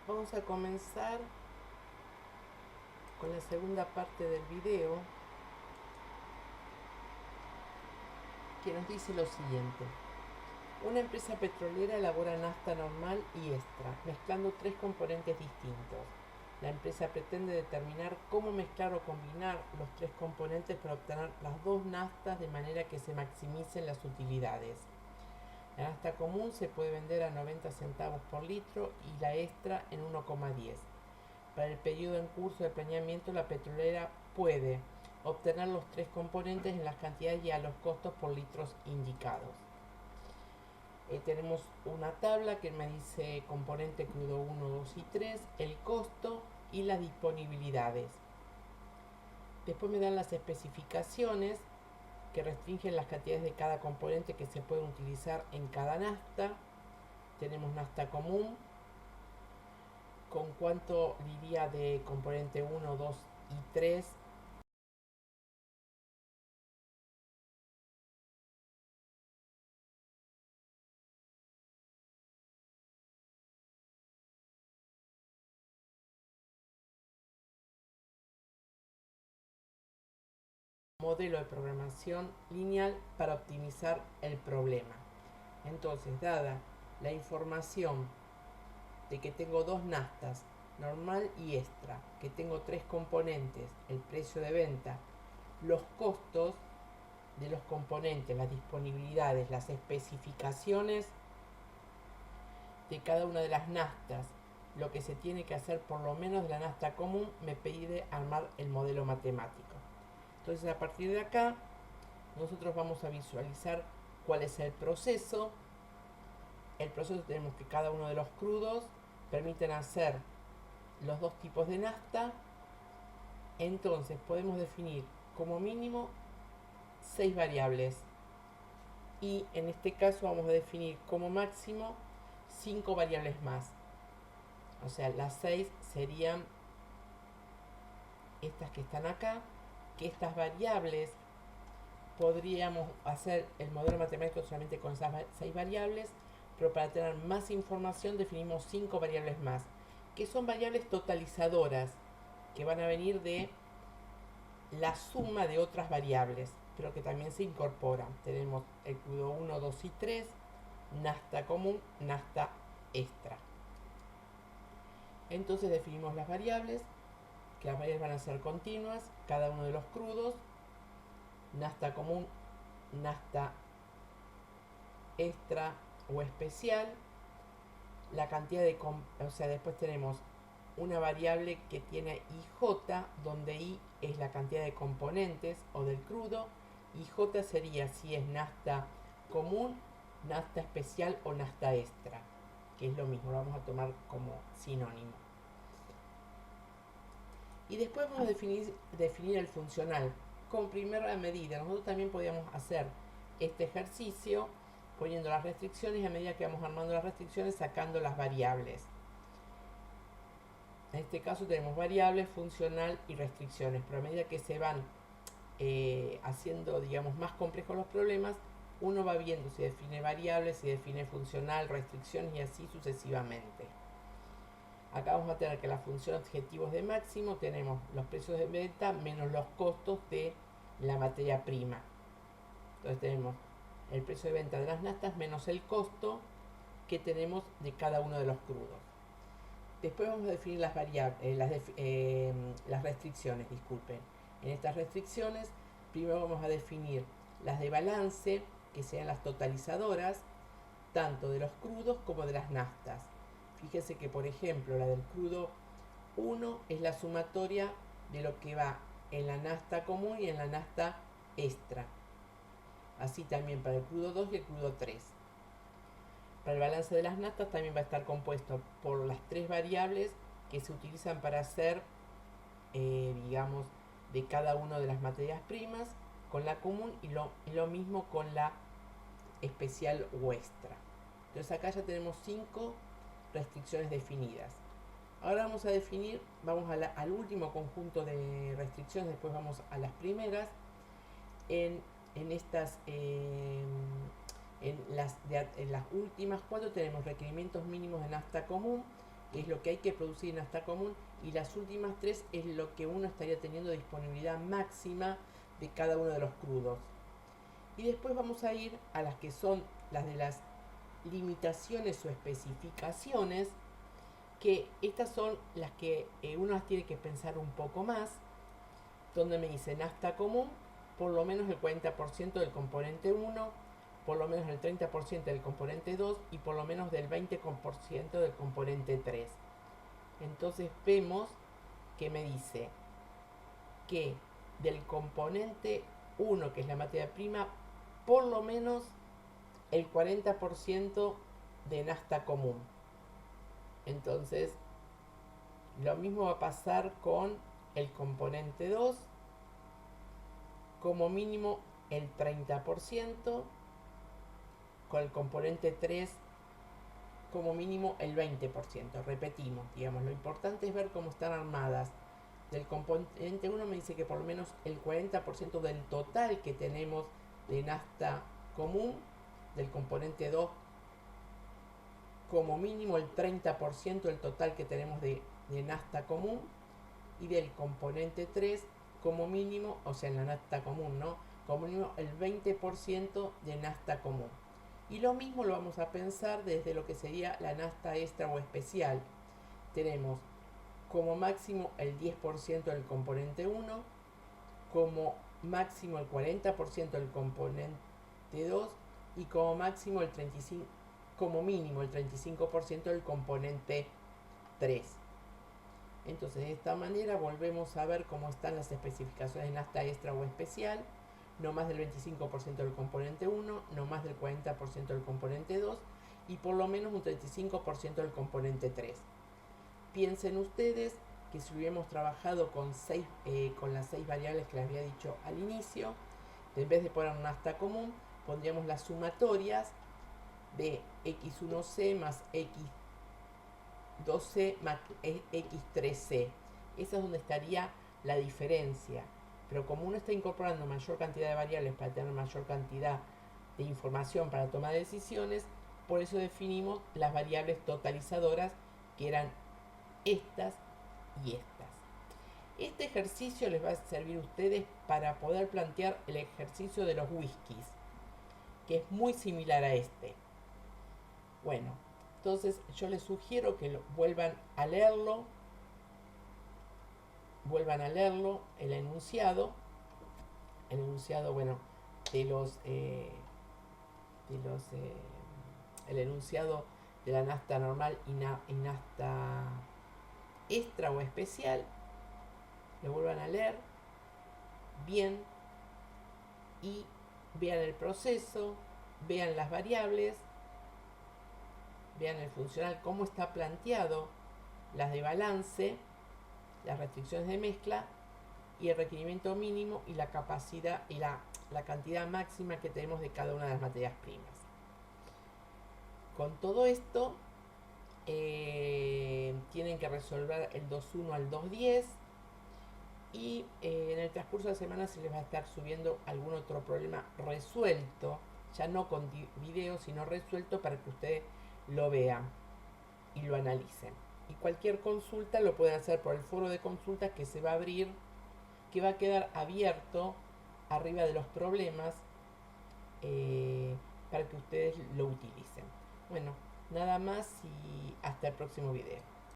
Vamos a comenzar con la segunda parte del video, que nos dice lo siguiente. Una empresa petrolera elabora nafta normal y extra, mezclando tres componentes distintos. La empresa pretende determinar cómo mezclar o combinar los tres componentes para obtener las dos naftas de manera que se maximicen las utilidades. La nafta común se puede vender a 90 centavos por litro y la extra en 1,10. Para el periodo en curso de planeamiento, la petrolera puede obtener los tres componentes en las cantidades y a los costos por litros indicados. Tenemos una tabla que me dice componente crudo 1, 2 y 3, el costo y las disponibilidades. Después me dan las especificaciones que restringen las cantidades de cada componente que se pueden utilizar en cada nafta. Tenemos nafta común, con cuánto diría de componente 1, 2 y 3. Modelo de programación lineal para optimizar el problema. Entonces, dada la información de que tengo dos naftas, normal y extra, que tengo tres componentes, el precio de venta, los costos de los componentes, las disponibilidades, las especificaciones de cada una de las naftas, lo que se tiene que hacer por lo menos de la nafta común, me pide armar el modelo matemático. Entonces, a partir de acá, nosotros vamos a visualizar cuál es el proceso. El proceso tenemos que cada uno de los crudos permiten hacer los dos tipos de nafta. Entonces podemos definir como mínimo 6 variables y en este caso vamos a definir como máximo 5 variables más. O sea, las 6 serían estas que están acá, que estas variables podríamos hacer el modelo matemático solamente con esas 6 variables, pero para tener más información definimos 5 variables más, que son variables totalizadoras, que van a venir de la suma de otras variables, pero que también se incorporan. Tenemos el crudo 1, 2 y 3, nafta común, nafta extra. Entonces definimos las variables, que las variables van a ser continuas, cada uno de los crudos, nafta común, nafta extra o especial, la cantidad de, o sea, después tenemos una variable que tiene IJ, donde I es la cantidad de componentes o del crudo, y J sería si es nafta común, nafta especial o nafta extra, que es lo mismo, lo vamos a tomar como sinónimo. Y después vamos a definir el funcional. Como primera medida, nosotros también podíamos hacer este ejercicio poniendo las restricciones y a medida que vamos armando las restricciones sacando las variables. En este caso tenemos variables, funcional y restricciones, pero a medida que se van haciendo, digamos, más complejos los problemas, uno va viendo si define variables, si define funcional, restricciones y así sucesivamente. Acá vamos a tener que la función objetivos de máximo tenemos los precios de venta menos los costos de la materia prima. Entonces tenemos el precio de venta de las naftas menos el costo que tenemos de cada uno de los crudos. Después vamos a definir las variables, las restricciones, disculpen. En estas restricciones, primero vamos a definir las de balance, que sean las totalizadoras, tanto de los crudos como de las naftas. Fíjense que, por ejemplo, la del crudo 1 es la sumatoria de lo que va en la nafta común y en la nafta extra. Así también para el crudo 2 y el crudo 3. Para el balance de las naftas también va a estar compuesto por las tres variables que se utilizan para hacer, digamos, de cada una de las materias primas con la común y lo mismo con la especial o extra. Entonces acá ya tenemos 5 restricciones definidas. Ahora vamos a definir, vamos al último conjunto de restricciones, después vamos a las primeras. En estas en las últimas 4 tenemos requerimientos mínimos de nafta común, que es lo que hay que producir en nafta común, y las últimas 3 es lo que uno estaría teniendo disponibilidad máxima de cada uno de los crudos. Y después vamos a ir a las que son las de las limitaciones o especificaciones, que estas son las que uno las tiene que pensar un poco más, donde me dice nafta común, por lo menos el 40% del componente 1, por lo menos el 30% del componente 2 y por lo menos del 20% del componente 3. Entonces vemos que me dice que del componente 1, que es la materia prima, por lo menos el 40% de nafta común. Entonces, lo mismo va a pasar con el componente 2, como mínimo el 30%, con el componente 3 como mínimo el 20%. Repetimos, digamos, lo importante es ver cómo están armadas. Del componente 1 me dice que por lo menos el 40% del total que tenemos de nafta común, del componente 2 como mínimo el 30% del total que tenemos de nafta común, y del componente 3 como mínimo, o sea en la nafta común, ¿no? Como mínimo el 20% de nafta común. Y lo mismo lo vamos a pensar desde lo que sería la nafta extra o especial. Tenemos como máximo el 10% del componente 1, como máximo el 40% del componente 2 y como máximo el 35%, como mínimo el 35% del componente 3. Entonces de esta manera volvemos a ver cómo están las especificaciones de nafta extra o especial. No más del 25% del componente 1, no más del 40% del componente 2 y por lo menos un 35% del componente 3. Piensen ustedes que si hubiéramos trabajado con las 6 variables que les había dicho al inicio, en vez de poner una nafta común, pondríamos las sumatorias de x1c más x2c más x3c. Esa es donde estaría la diferencia. Pero como uno está incorporando mayor cantidad de variables para tener mayor cantidad de información para toma de decisiones, por eso definimos las variables totalizadoras, que eran estas y estas. Este ejercicio les va a servir a ustedes para poder plantear el ejercicio de los whiskies, que es muy similar a este. Bueno, entonces yo les sugiero que vuelvan a leerlo, el enunciado, bueno, el enunciado de la nafta normal y nafta extra o especial, lo vuelvan a leer bien y vean el proceso, vean las variables, vean el funcional, cómo está planteado, las de balance, las restricciones de mezcla y el requerimiento mínimo y la capacidad y la cantidad máxima que tenemos de cada una de las materias primas. Con todo esto tienen que resolver el 2.1 al 2.10 y en el transcurso de la semana se les va a estar subiendo algún otro problema resuelto, ya no con video, sino resuelto, para que ustedes lo vean y lo analicen. Y cualquier consulta lo pueden hacer por el foro de consultas que se va a abrir, que va a quedar abierto arriba de los problemas, para que ustedes lo utilicen. Bueno, nada más y hasta el próximo video.